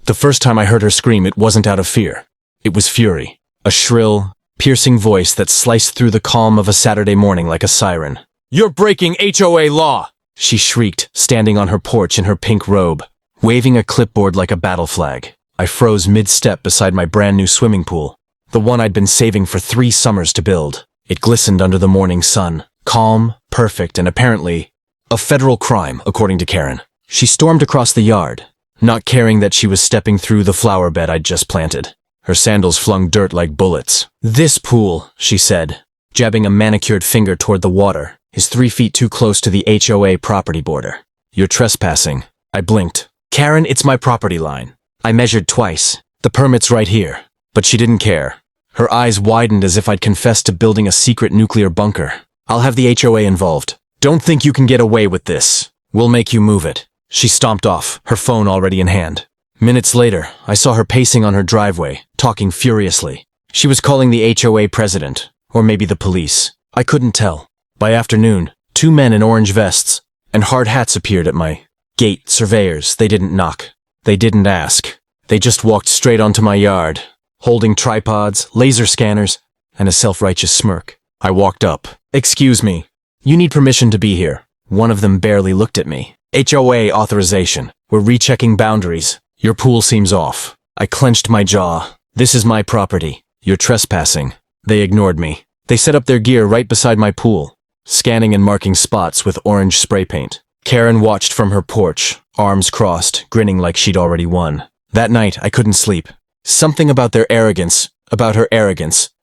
The first time I heard her scream, it wasn't out of fear. It was fury. A shrill, piercing voice that sliced through the calm of a Saturday morning like a siren. "You're breaking HOA law!" she shrieked, standing on her porch in her pink robe, waving a clipboard like a battle flag. I froze mid-step beside my brand new swimming pool, the one I'd been saving for 3 summers to build. It glistened under the morning sun, calm, perfect, and apparently a federal crime, according to Karen. She stormed across the yard, not caring that she was stepping through the flower bed I'd just planted. Her sandals flung dirt like bullets. "This pool," she said, jabbing a manicured finger toward the water, "is 3 feet too close to the HOA property border. You're trespassing." I blinked. "Karen, it's my property line. I measured twice. The permit's right here." But she didn't care. Her eyes widened as if I'd confessed to building a secret nuclear bunker. "I'll have the HOA involved. Don't think you can get away with this. We'll make you move it." She stomped off, her phone already in hand. Minutes later, I saw her pacing on her driveway, talking furiously. She was calling the HOA president, or maybe the police. I couldn't tell. By afternoon, 2 men in orange vests and hard hats appeared at my gate. Surveyors. They didn't knock. They didn't ask. They just walked straight onto my yard, holding tripods, laser scanners, and a self-righteous smirk. I walked up. "Excuse me. You need permission to be here." One of them barely looked at me. "HOA authorization. We're rechecking boundaries. Your pool seems off." I clenched my jaw. "This is my property. You're trespassing." They ignored me. They set up their gear right beside my pool, scanning and marking spots with orange spray paint. Karen watched from her porch, arms crossed, grinning like she'd already won. That night, I couldn't sleep. Something about her arrogance,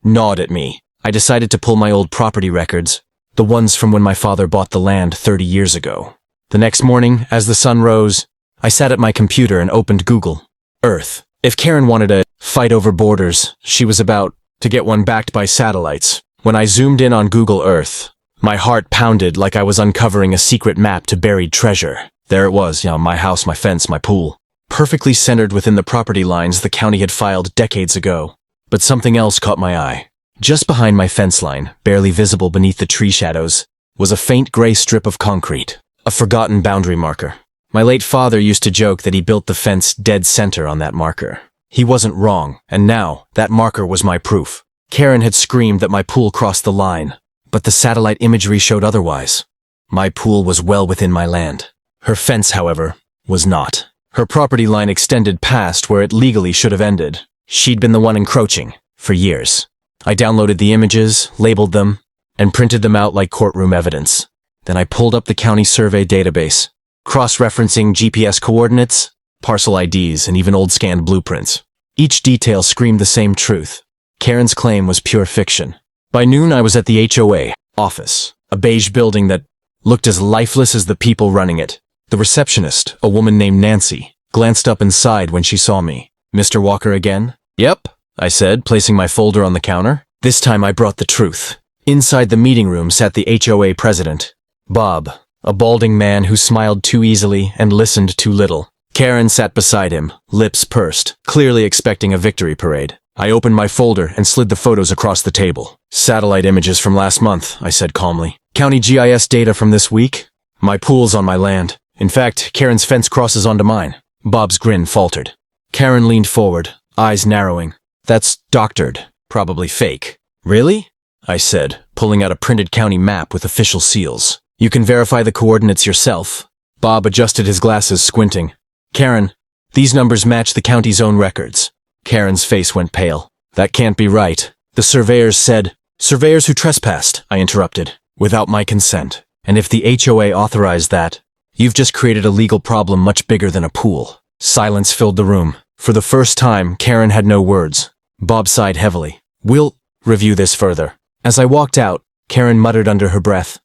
gnawed at me. I decided to pull my old property records, the ones from when my father bought the land 30 years ago. The next morning, as the sun rose, I sat at my computer and opened Google Earth. If Karen wanted a fight over borders, she was about to get one backed by satellites. When I zoomed in on Google Earth, my heart pounded like I was uncovering a secret map to buried treasure. There it was, my house, my fence, my pool. Perfectly centered within the property lines the county had filed decades ago. But something else caught my eye. Just behind my fence line, barely visible beneath the tree shadows, was a faint gray strip of concrete, a forgotten boundary marker. My late father used to joke that he built the fence dead center on that marker. He wasn't wrong, and now that marker was my proof. Karen had screamed that my pool crossed the line, but the satellite imagery showed otherwise. My pool was well within my land. Her fence, however, was not. Her property line extended past where it legally should have ended. She'd been the one encroaching for years. I downloaded the images, labeled them, and printed them out like courtroom evidence. Then I pulled up the county survey database, cross-referencing GPS coordinates, parcel IDs, and even old scanned blueprints. Each detail screamed the same truth. Karen's claim was pure fiction. By noon, I was at the HOA office, a beige building that looked as lifeless as the people running it. The receptionist, a woman named Nancy, glanced up and sighed when she saw me. "Mr. Walker again?" "Yep," I said, placing my folder on the counter. This time I brought the truth. Inside the meeting room sat the HOA president, Bob, a balding man who smiled too easily and listened too little. Karen sat beside him, lips pursed, clearly expecting a victory parade. I opened my folder and slid the photos across the table. "Satellite images from last month," I said calmly. "County GIS data from this week. My pool's on my land. In fact, Karen's fence crosses onto mine." Bob's grin faltered. Karen leaned forward, eyes narrowing. "That's doctored. Probably fake." "Really?" I said, pulling out a printed county map with official seals. "You can verify the coordinates yourself." Bob adjusted his glasses, squinting. "Karen, these numbers match the county's own records." Karen's face went pale. "That can't be right. The surveyors said—" "Surveyors who trespassed," I interrupted, "without my consent. And if the HOA authorized that, you've just created a legal problem much bigger than a pool." Silence filled the room. For the first time, Karen had no words. Bob sighed heavily. "We'll review this further." As I walked out, Karen muttered under her breath,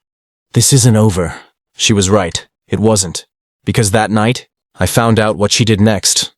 "This isn't over." She was right. It wasn't. Because that night, I found out what she did next.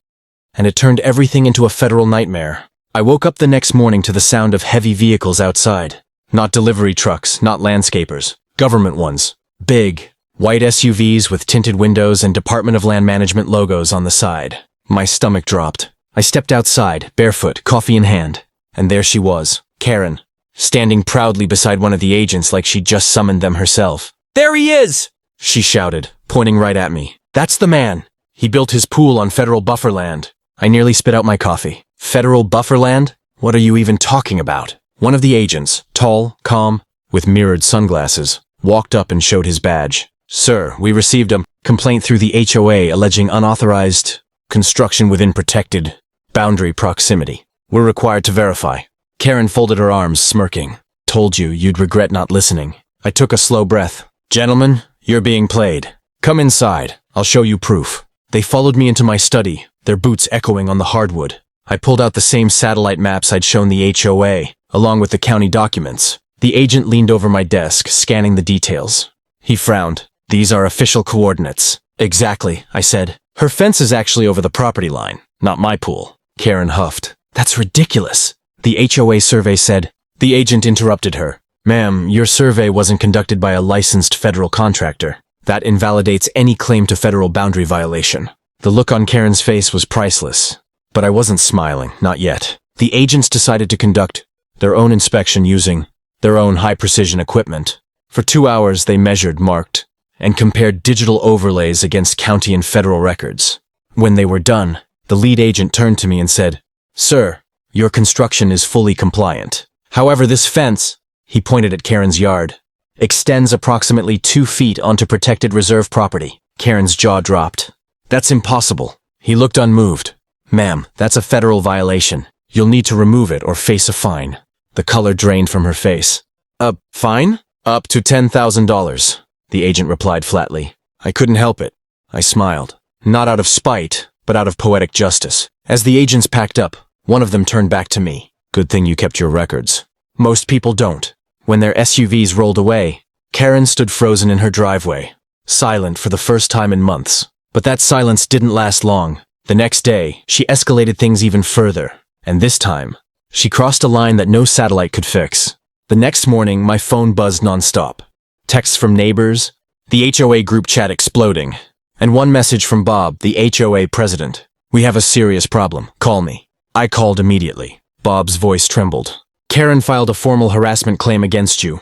And it turned everything into a federal nightmare. I woke up the next morning to the sound of heavy vehicles outside. Not delivery trucks, not landscapers. Government ones. Big, white SUVs with tinted windows and Department of Land Management logos on the side. My stomach dropped. I stepped outside, barefoot, coffee in hand. And there she was, Karen, standing proudly beside one of the agents like she'd just summoned them herself. "There he is!" she shouted, pointing right at me. "That's the man. He built his pool on federal buffer land. I nearly spit out my coffee. Federal buffer land? What are you even talking about? One of the agents, tall, calm, with mirrored sunglasses, walked up and showed his badge. Sir, we received a complaint through the HOA alleging unauthorized construction within protected boundary proximity. We're required to verify. Karen folded her arms, smirking. Told you, you'd regret not listening. I took a slow breath. Gentlemen, you're being played. Come inside. I'll show you proof. They followed me into my study, their boots echoing on the hardwood. I pulled out the same satellite maps I'd shown the HOA, along with the county documents. The agent leaned over my desk, scanning the details. He frowned. These are official coordinates. Exactly, I said. Her fence is actually over the property line, not my pool. Karen huffed. That's ridiculous. The HOA survey said. The agent interrupted her. Ma'am, your survey wasn't conducted by a licensed federal contractor. That invalidates any claim to federal boundary violation. The look on Karen's face was priceless. But I wasn't smiling, not yet. The agents decided to conduct their own inspection using their own high-precision equipment. For 2 hours, they measured, marked, and compared digital overlays against county and federal records. When they were done, the lead agent turned to me and said, Sir, your construction is fully compliant. However, this fence, he pointed at Karen's yard, extends approximately 2 feet onto protected reserve property. Karen's jaw dropped. That's impossible. He looked unmoved. Ma'am, that's a federal violation. You'll need to remove it or face a fine. The color drained from her face. A fine? Up to $10,000, the agent replied flatly. I couldn't help it. I smiled. Not out of spite, but out of poetic justice. As the agents packed up, one of them turned back to me. Good thing you kept your records. Most people don't. When their SUVs rolled away, Karen stood frozen in her driveway, silent for the first time in months. But that silence didn't last long. The next day, she escalated things even further. And this time, she crossed a line that no satellite could fix. The next morning, my phone buzzed nonstop. Texts from neighbors, the HOA group chat exploding, and one message from Bob, the HOA president. We have a serious problem. Call me. I called immediately. Bob's voice trembled. Karen filed a formal harassment claim against you.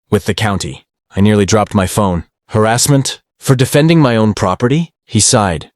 With the county. I nearly dropped my phone. Harassment? For defending my own property? He sighed.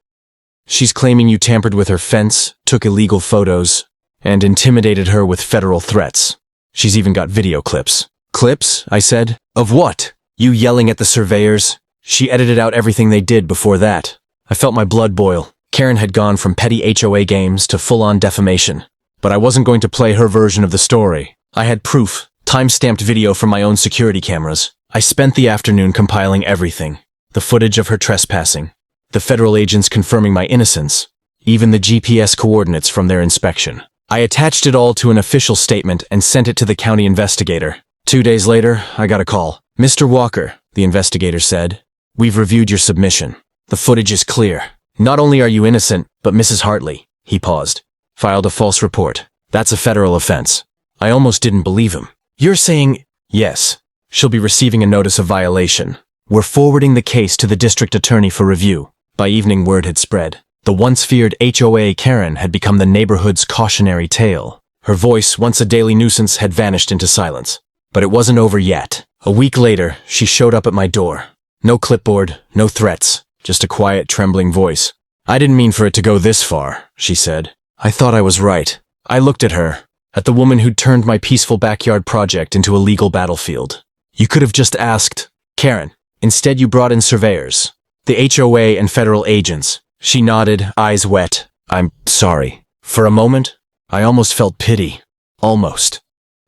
She's claiming you tampered with her fence, took illegal photos, and intimidated her with federal threats. She's even got video clips. Clips? I said. Of what? You yelling at the surveyors? She edited out everything they did before that. I felt my blood boil. Karen had gone from petty HOA games to full-on defamation. But I wasn't going to play her version of the story. I had proof, time-stamped video from my own security cameras. I spent the afternoon compiling everything. The footage of her trespassing, the federal agents confirming my innocence, even the GPS coordinates from their inspection. I attached it all to an official statement and sent it to the county investigator. 2 days later, I got a call. Mr. Walker, the investigator said, we've reviewed your submission. The footage is clear. Not only are you innocent, but Mrs. Hartley, he paused, filed a false report. That's a federal offense. I almost didn't believe him. You're saying, yes, she'll be receiving a notice of violation. We're forwarding the case to the district attorney for review. By evening, word had spread. The once feared HOA Karen had become the neighborhood's cautionary tale. Her voice, once a daily nuisance, had vanished into silence. But it wasn't over yet. A week later, she showed up at my door. No clipboard, no threats, just a quiet, trembling voice. I didn't mean for it to go this far, she said. I thought I was right. I looked at her, at the woman who'd turned my peaceful backyard project into a legal battlefield. You could have just asked, Karen. Instead, you brought in surveyors, the HOA and federal agents. She nodded, eyes wet. I'm sorry. For a moment, I almost felt pity. Almost.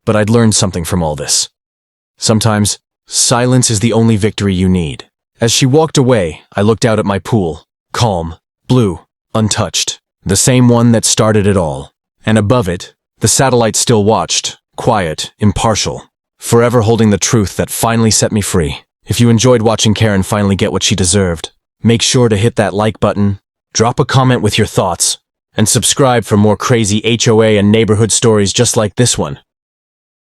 But I'd learned something from all this. Sometimes, silence is the only victory you need. As she walked away, I looked out at my pool. Calm, blue, untouched. The same one that started it all. And above it, the satellite still watched, quiet, impartial, forever holding the truth that finally set me free. If you enjoyed watching Karen finally get what she deserved, make sure to hit that like button, drop a comment with your thoughts, and subscribe for more crazy HOA and neighborhood stories just like this one.